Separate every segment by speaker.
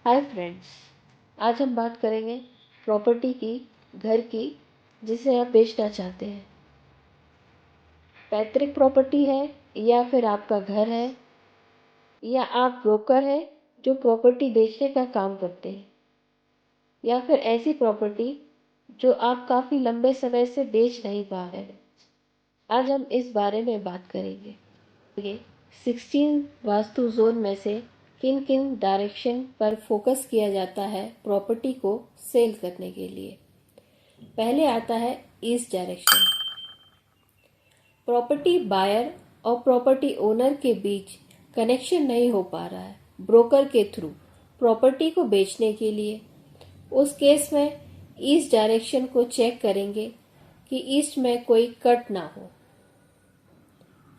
Speaker 1: Hi friends, आज हम बात करेंगे प्रॉपर्टी की, घर की, जिसे आप बेचना चाहते हैं। पैतृक प्रॉपर्टी है या फिर आपका घर है या आप ब्रोकर हैं जो प्रॉपर्टी बेचने का काम करते हैं, या फिर ऐसी प्रॉपर्टी जो आप काफ़ी लंबे समय से बेच नहीं पा रहे हैं। आज हम इस बारे में बात करेंगे। ये 16 वास्तु जोन में से किन किन डायरेक्शन पर फोकस किया जाता है प्रॉपर्टी को सेल करने के लिए। पहले आता है ईस्ट डायरेक्शन। प्रॉपर्टी बायर और प्रॉपर्टी ओनर के बीच कनेक्शन नहीं हो पा रहा है ब्रोकर के थ्रू प्रॉपर्टी को बेचने के लिए। उस केस में ईस्ट डायरेक्शन को चेक करेंगे कि ईस्ट में कोई कट ना हो।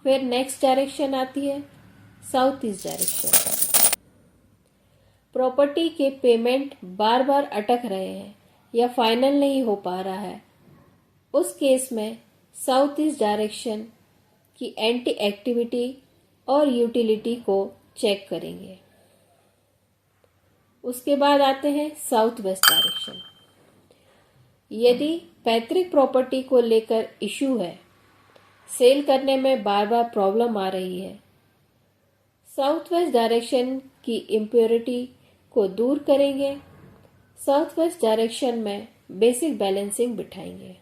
Speaker 1: फिर नेक्स्ट डायरेक्शन आती है साउथ ईस्ट डायरेक्शन। प्रॉपर्टी के पेमेंट बार बार अटक रहे हैं या फाइनल नहीं हो पा रहा है। उस केस में साउथ ईस्ट डायरेक्शन की एंटी एक्टिविटी और यूटिलिटी को चेक करेंगे। उसके बाद आते हैं साउथ वेस्ट डायरेक्शन। यदि पैतृक प्रॉपर्टी को लेकर इशू है, सेल करने में बार बार प्रॉब्लम आ रही है, साउथ वेस्ट डायरेक्शन की इम्प्योरिटी को दूर करेंगे। साउथ वेस्ट डायरेक्शन में बेसिक बैलेंसिंग बिठाएंगे।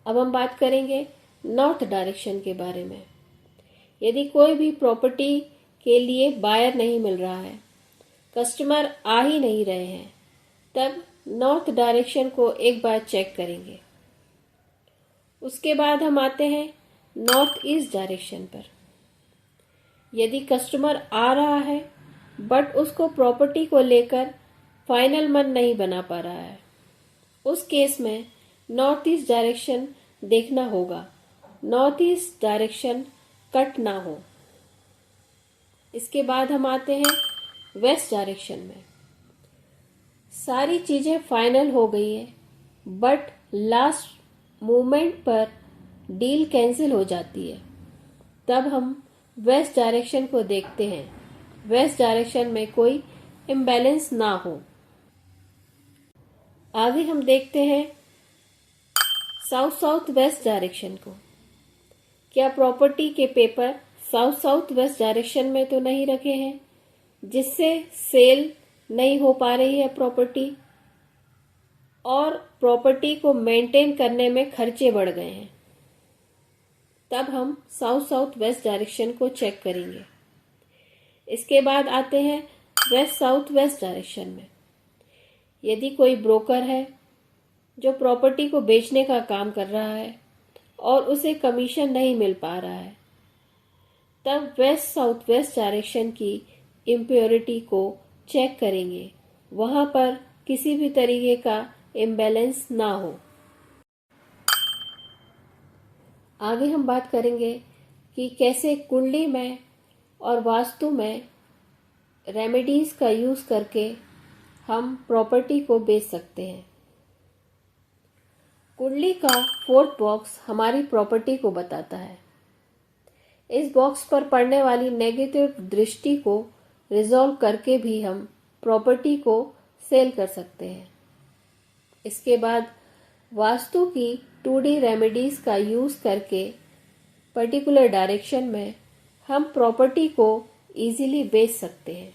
Speaker 1: अब हम बात करेंगे नॉर्थ डायरेक्शन के बारे में। यदि कोई भी प्रॉपर्टी के लिए बायर नहीं मिल रहा है, कस्टमर आ ही नहीं रहे हैं, तब नॉर्थ डायरेक्शन को एक बार चेक करेंगे। उसके बाद हम आते हैं नॉर्थ ईस्ट डायरेक्शन पर। यदि कस्टमर आ रहा है बट उसको प्रॉपर्टी को लेकर फाइनल मन नहीं बना पा रहा है, उस केस में नॉर्थ ईस्ट डायरेक्शन देखना होगा, नॉर्थ ईस्ट डायरेक्शन कट ना हो। इसके बाद हम आते हैं वेस्ट डायरेक्शन में। सारी चीजें फाइनल हो गई है बट लास्ट मोमेंट पर डील कैंसिल हो जाती है, तब हम वेस्ट डायरेक्शन को देखते हैं। वेस्ट डायरेक्शन में कोई इम्बैलेंस ना हो। आगे हम देखते हैं साउथ साउथ वेस्ट डायरेक्शन को। क्या प्रॉपर्टी के paper south south west direction में तो नहीं रखे हैं, जिससे सेल नहीं हो पा रही है प्रॉपर्टी और प्रॉपर्टी को मेंटेन करने में खर्चे बढ़ गए हैं? तब हम साउथ साउथ वेस्ट डायरेक्शन को चेक करेंगे। इसके बाद आते हैं वेस्ट साउथ वेस्ट डायरेक्शन में। यदि कोई ब्रोकर है जो प्रॉपर्टी को बेचने का काम कर रहा है और उसे कमीशन नहीं मिल पा रहा है, तब वेस्ट साउथ वेस्ट डायरेक्शन की इम्प्योरिटी को चेक करेंगे, वहां पर किसी भी तरीके का इम्बैलेंस ना हो। आगे हम बात करेंगे कि कैसे कुंडली में और वास्तु में रेमेडीज का यूज करके हम प्रॉपर्टी को बेच सकते हैं। कुंडली का 4th बॉक्स हमारी प्रॉपर्टी को बताता है। इस बॉक्स पर पड़ने वाली नेगेटिव दृष्टि को रिजॉल्व करके भी हम प्रॉपर्टी को सेल कर सकते हैं। इसके बाद वास्तु की 2D रेमेडीज का यूज करके पर्टिकुलर डायरेक्शन में हम प्रॉपर्टी को इजीली बेच सकते हैं।